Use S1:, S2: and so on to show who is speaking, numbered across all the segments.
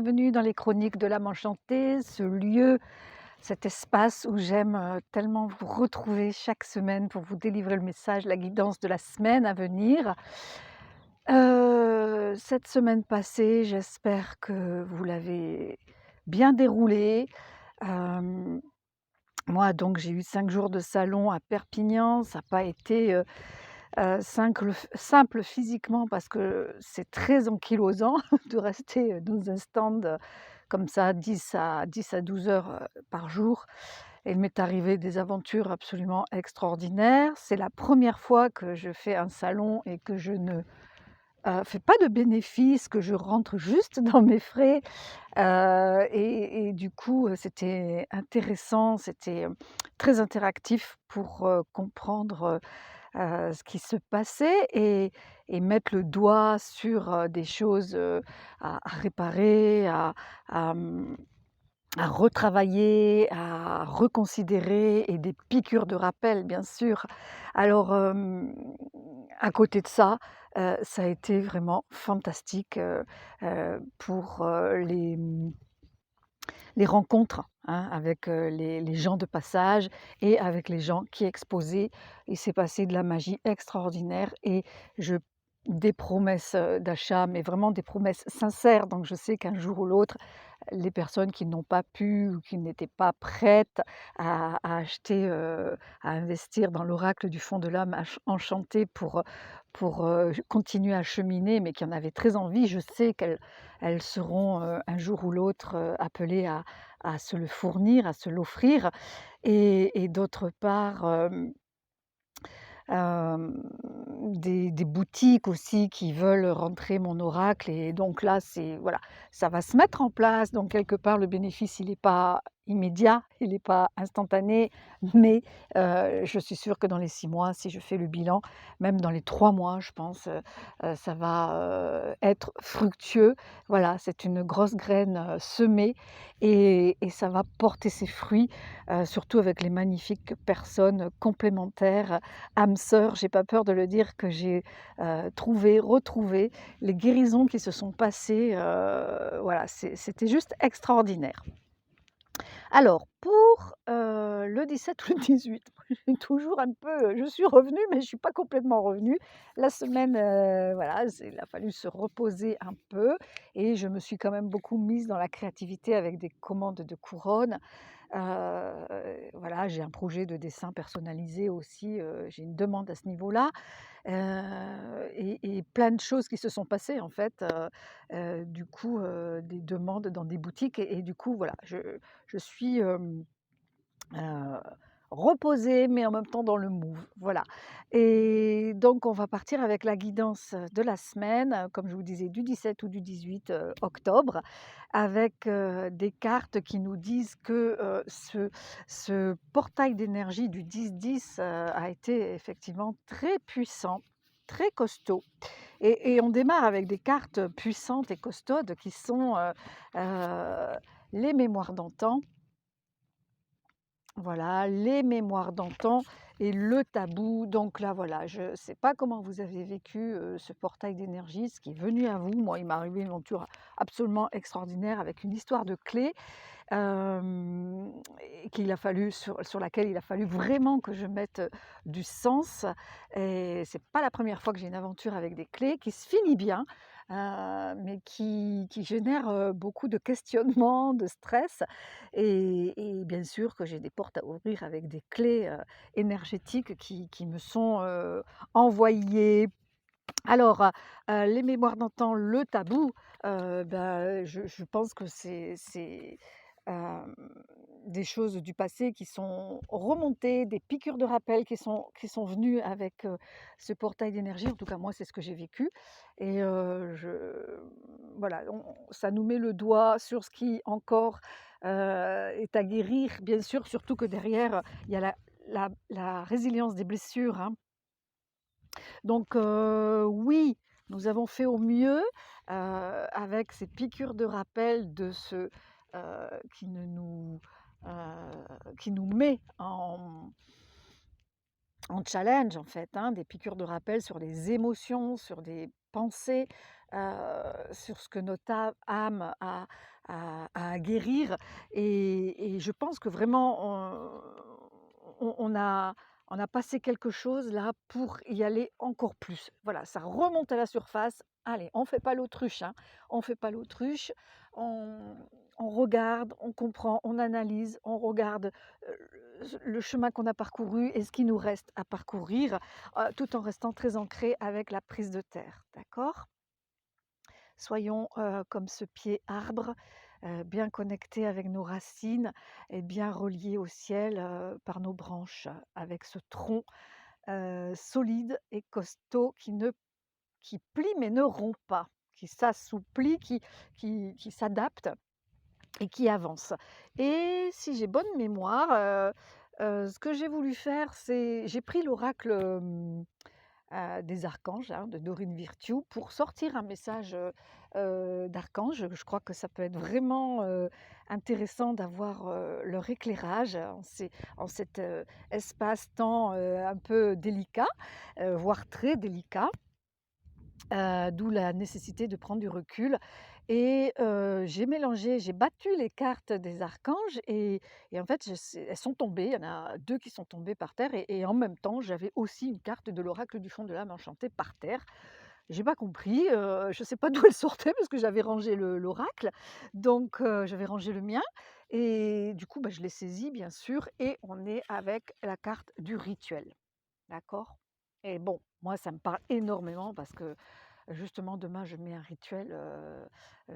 S1: bienvenue dans les chroniques de l'âme enchantée, ce lieu, cet espace où j'aime tellement vous retrouver chaque semaine pour vous délivrer le message, la guidance de la semaine à venir. Cette semaine passée, j'espère que vous l'avez bien déroulée. Hem, Moi donc j'ai eu 5 jours de salon à Perpignan, ça n'a pas été, simple physiquement parce que c'est très ankylosant de rester, dans un stand, comme ça 10 à 12 heures, par jour. Et il m'est arrivé des aventures absolument extraordinaires. C'est la première fois que je fais un salon et que je ne, fais pas de bénéfices, que je rentre juste dans mes frais, et du coup, c'était intéressant, c'était, très interactif pour, comprendre, ce qui se passait et mettre le doigt sur, des choses, à réparer, à retravailler, à reconsidérer et des piqûres de rappel, bien sûr. Alors, à côté de ça, ça a été vraiment fantastique, pour, les rencontres, hein, avec, les gens de passage et avec les gens qui exposaient. Il s'est passé de la magie extraordinaire et je des promesses, d'achat, mais vraiment des promesses sincères. Donc je sais qu'un jour ou l'autre, les personnes qui n'ont pas pu ou qui n'étaient pas prêtes à acheter, à investir dans l'oracle du fond de l'âme enchantée pour, continuer à cheminer, mais qui en avaient très envie, je sais qu'elles seront, un jour ou l'autre, appelées à se le fournir, à se l'offrir et d'autre part, des boutiques aussi qui veulent rentrer mon oracle et donc là, c'est voilà, ça va se mettre en place donc quelque part le bénéfice il est pas immédiat, il est pas instantané, mais je suis sûre que dans les 6 mois, si je fais le bilan, même dans les 3 mois, je pense, ça va, être fructueux. Voilà, c'est une grosse graine, semée et ça va porter ses fruits, surtout avec les magnifiques personnes complémentaires âme sœur, j'ai pas peur de le dire, que j'ai, trouvées, retrouvées, les guérisons qui se sont passées, voilà, c'était juste extraordinaire. Alors pour, le 17 ou le 18, j'ai toujours un peu, je suis revenue, mais je suis pas complètement revenue. La semaine, voilà, il a fallu se reposer un peu et je me suis quand même beaucoup mise dans la créativité avec des commandes de couronnes. Voilà, j'ai un projet de dessin personnalisé aussi, j'ai une demande à ce niveau-là, et plein de choses qui se sont passées en fait, du coup, des demandes dans des boutiques et du coup voilà, je suis, Heu, reposée, mais en même temps dans le move, voilà et donc on va partir avec la guidance, de la semaine, comme je vous disais du 17 ou du 18, octobre avec, des cartes qui nous disent que, ce portail d'énergie du 10-10, a été effectivement très puissant, très costaud et on démarre avec des cartes puissantes et costaudes qui sont, les mémoires d'antan. Voilà, les mémoires d'antan et le tabou. Donc là, voilà, je ne sais pas comment vous avez vécu ce portail d'énergie, ce qui est venu à vous. Moi, il m'est arrivé une aventure absolument extraordinaire avec une histoire de clé et sur laquelle il a fallu vraiment que je mette du sens. Et c'est pas la première fois que j'ai une aventure avec des clés qui se finit bien, mais qui génère beaucoup de questionnements, de stress et bien sûr que j'ai des portes à ouvrir avec des clés, énergétiques qui me sont, envoyées. Alors, les mémoires d'antan, le tabou, je pense que c'est, hem, des choses du passé qui sont remontées, des piqûres de rappel qui sont venues avec, ce portail d'énergie. En tout cas, moi, c'est ce que j'ai vécu et voilà, ça nous met le doigt sur ce qui encore, est à guérir. Bien sûr, surtout que derrière, il y a la résilience des blessures, hein. Donc oui, nous avons fait au mieux, avec ces piqûres de rappel de ce, qui ne nous, qui nous met en challenge en fait, hein, des piqûres de rappel sur les émotions, sur des pensées, sur ce que notre âme a à guérir et je pense que vraiment on a passé quelque chose là pour y aller encore plus. Voilà, ça remonte à la surface. Allez, on fait pas l'autruche, hein, on fait pas l'autruche, on on regarde, on comprend, on analyse, on regarde le chemin qu'on a parcouru et ce qui nous reste à parcourir, tout en restant très ancré avec la prise de terre, d'accord? Soyons, comme ce pied arbre, bien connectés avec nos racines et bien reliés au ciel, par nos branches, avec ce tronc, solide et costaud qui plie mais ne rompt pas, qui s'assouplit, qui s'adapte et qui avance. Et si j'ai bonne mémoire, ce que j'ai voulu faire, c'est j'ai pris l'oracle, des archanges, hein, de Dorine Virtue pour sortir un message, d'archange. Je crois que ça peut être vraiment, intéressant d'avoir, leur éclairage en cet, espace-temps, un peu délicat, voire très délicat. D'où la nécessité de prendre du recul et j'ai battu les cartes des archanges et en fait, je sais elles sont tombées, il y en a 2 qui sont tombées par terre et en même temps, j'avais aussi une carte de l'oracle du fond de l'âme enchantée par terre. J'ai pas compris, je sais pas d'où elle sortait parce que j'avais rangé l'oracle, donc j'avais rangé le mien et du coup, bah, je l'ai saisi bien sûr et on est avec la carte du rituel, d'accord? Et bon, moi ça me parle énormément parce que justement, demain, je mets un rituel,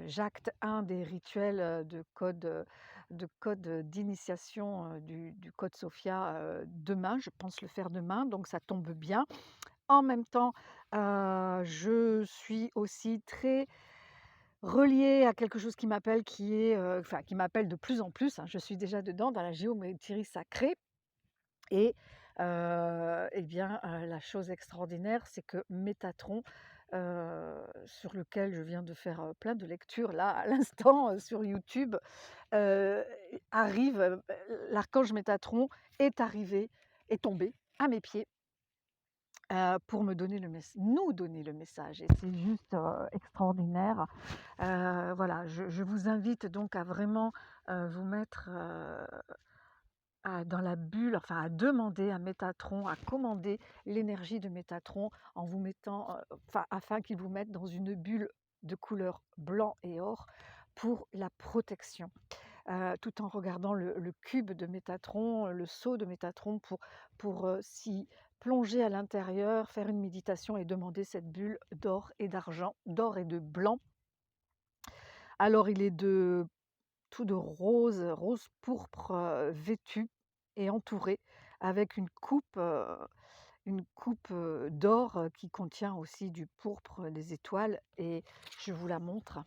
S1: j'acte un des rituels, de code d'initiation, du code Sophia, demain. Je pense le faire demain, donc ça tombe bien. En même temps, je suis aussi très reliée à quelque chose qui m'appelle, enfin qui m'appelle de plus en plus, hein. Je suis déjà dedans dans la géométrie sacrée et et bien, la chose extraordinaire, c'est que Métatron, sur lequel je viens de faire, plein de lectures là, à l'instant, sur YouTube, heu, arrive, l'archange Métatron est tombé à mes pieds, pour me donner nous donner le message et c'est juste, extraordinaire. Voilà, je vous invite donc à vraiment, vous mettre, dans la bulle, enfin à demander à Métatron, à commander l'énergie de Métatron en vous mettant, enfin afin qu'il vous mette dans une bulle de couleur blanc et or pour la protection. Tout en regardant le cube de Métatron, le seau de Métatron pour s'y plonger à l'intérieur, faire une méditation et demander cette bulle d'or et d'argent, d'or et de blanc. Alors il est tout de rose, rose pourpre, vêtu et entouré avec une coupe, d'or, qui contient aussi du pourpre, des étoiles et je vous la montre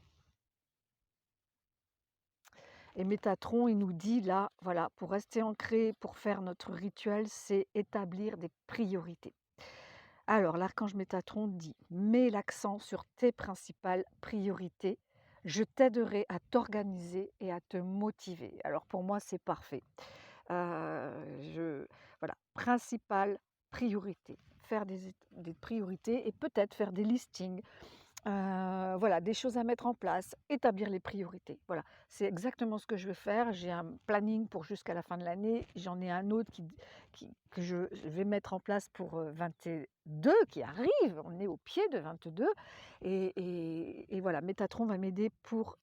S1: et Métatron, il nous dit là, voilà, pour rester ancré, pour faire notre rituel, c'est établir des priorités. Alors l'archange Métatron dit: «Mets l'accent sur tes principales priorités, je t'aiderai à t'organiser et à te motiver». Alors pour moi, c'est parfait. Je voilà, principale priorité, faire des priorités et peut-être faire des listings, voilà, des choses à mettre en place, établir les priorités. Voilà, c'est exactement ce que je veux faire. J'ai un planning pour jusqu'à la fin de l'année. J'en ai un autre que je vais mettre en place pour 22 qui arrive. On est au pied de 22 et voilà, Métatron va m'aider pour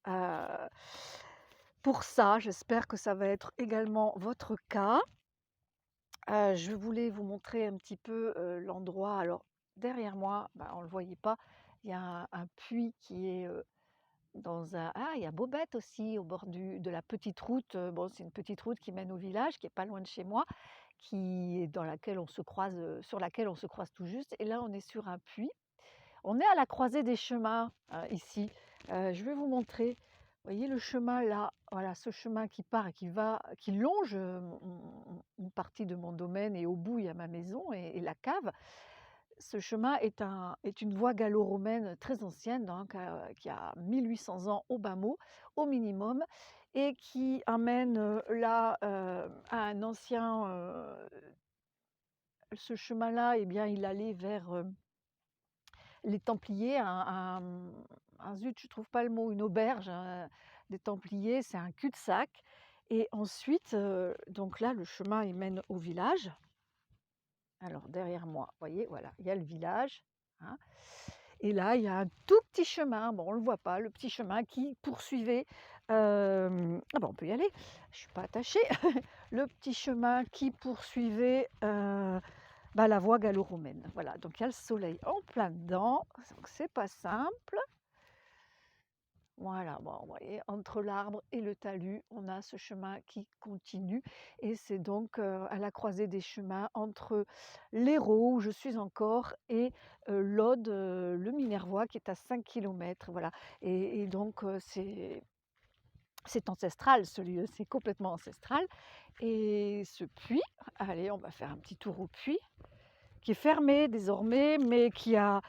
S1: ça. J'espère que ça va être également votre cas. Je voulais vous montrer un petit peu, l'endroit. Alors derrière moi, bah, on ne le voyait pas, il y a un puits qui est, il y a Bobette aussi au bord de la petite route, bon c'est une petite route qui mène au village, qui est pas loin de chez moi, qui est dans laquelle on se croise, sur laquelle on se croise tout juste et là on est sur un puits. On est à la croisée des chemins, ici. Je vais vous montrer. Vous voyez le chemin là? Voilà, ce chemin qui part et qui longe, une partie de mon domaine et au bout, il y a ma maison et la cave. Ce chemin est une voie gallo-romaine très ancienne, donc qui a 1800 ans au bas mot, au minimum et qui amène, là, à un ancien, ce chemin-là, eh bien, il allait vers les Templiers, zut, je trouve pas le mot, une auberge des Templiers, c'est un cul-de-sac. Et ensuite, donc là, le chemin, il mène au village. Alors, derrière moi, vous voyez, voilà, il y a le village, hein. Et là, il y a un tout petit chemin, bon, on ne le voit pas, le petit chemin qui poursuivait. Ah ben, on peut y aller, je ne suis pas attachée. Le petit chemin qui poursuivait la voie gallo-romaine. Voilà, donc il y a le soleil en plein dedans, donc c'est pas simple. Voilà, bon, vous voyez, entre l'arbre et le talus, on a ce chemin qui continue. Et c'est donc à la croisée des chemins entre l'Hérault, où je suis encore, et l'Aude, le Minervois, qui est à 5 km. Voilà. Et donc, c'est ancestral, ce lieu, c'est complètement ancestral. Et ce puits, allez, on va faire un petit tour au puits, qui est fermé désormais, mais qui est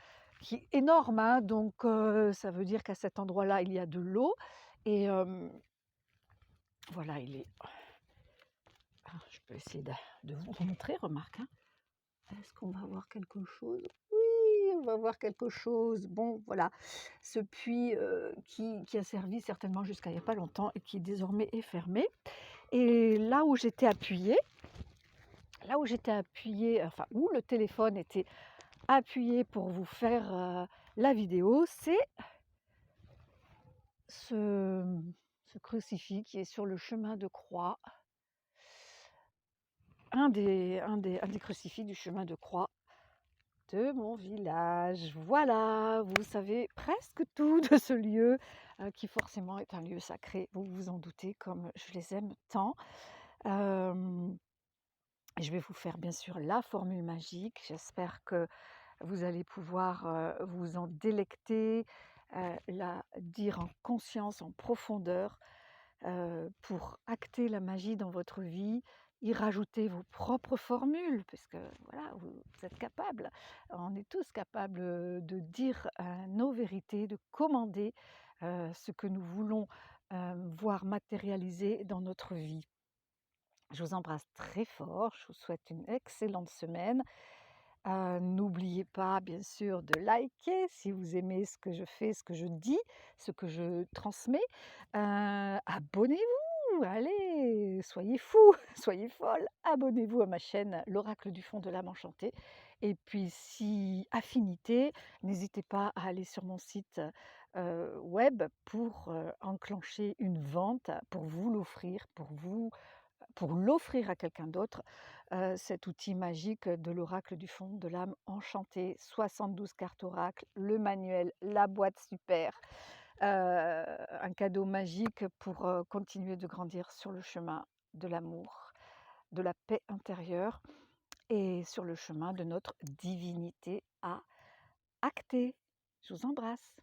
S1: énorme, hein, donc ça veut dire qu'à cet endroit-là, il y a de l'eau. Et voilà, je peux essayer de vous montrer, remarque, hein. Est-ce qu'on va voir quelque chose? Oui, on va voir quelque chose. Bon, voilà, ce puits qui a servi certainement jusqu'à il n'y a pas longtemps et qui désormais est fermé. Et là où j'étais appuyée, enfin où le téléphone était appuyé pour vous faire la vidéo, c'est ce crucifix qui est sur le chemin de croix, un des crucifix du chemin de croix de mon village. Voilà, vous savez presque tout de ce lieu qui forcément est un lieu sacré, vous vous en doutez, comme je les aime tant. Je vais vous faire bien sûr la formule magique. J'espère que vous allez pouvoir vous en délecter, la dire en conscience, en profondeur, pour acter la magie dans votre vie, y rajouter vos propres formules, parce que voilà, vous êtes capables, on est tous capables de dire nos vérités, de commander ce que nous voulons voir matérialiser dans notre vie. Je vous embrasse très fort, je vous souhaite une excellente semaine. N'oubliez pas, bien sûr, de liker si vous aimez ce que je fais, ce que je dis, ce que je transmets. Abonnez-vous, allez, soyez fous, soyez folles. Abonnez-vous à ma chaîne L'Oracle du fond de l'âme enchantée. Et puis, si affinité, n'hésitez pas à aller sur mon site web pour enclencher une vente, pour vous l'offrir, pour l'offrir à quelqu'un d'autre, cet outil magique de l'oracle du fond de l'âme enchantée, 72 cartes oracle, le manuel, la boîte super, un cadeau magique pour continuer de grandir sur le chemin de l'amour, de la paix intérieure et sur le chemin de notre divinité à acter. Je vous embrasse.